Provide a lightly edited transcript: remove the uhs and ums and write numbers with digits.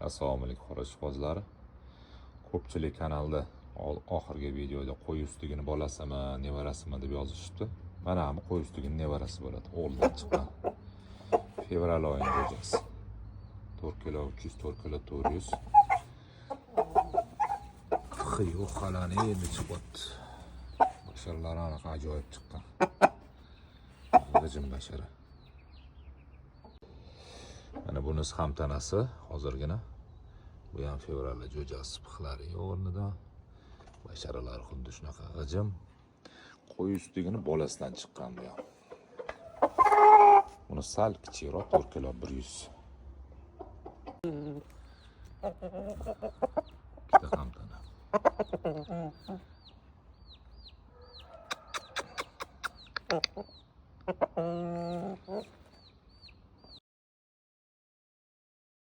Assalomu alaykum xo'rashqozlar. Ko'pchilik kanalda oxirgi videoda qo'y ustigini bolasimi, nevarasimi deb yozishibdi. Mana bu qo'y ustigini nevarasi bo'ladi. O'g'ildan chiqqan. Fevral oyining jo'jasi. 4 kilo 300, 4 kilo 400. Xiyo xalani endi chiqibdi. Basharlar aniq ajoyib chiqqan. G'ijim bashara. Mana bunisi ham tanasi hozirgina. Bu ham fevralda jo'jasi pixlari o'rnida. Basharalar xuddi shunaqa g'ijim. Qo'y ustigini bolasidan chiqqan bu ham. Buni sal kichikroq 4 kilo 100. Ikkita ham tana.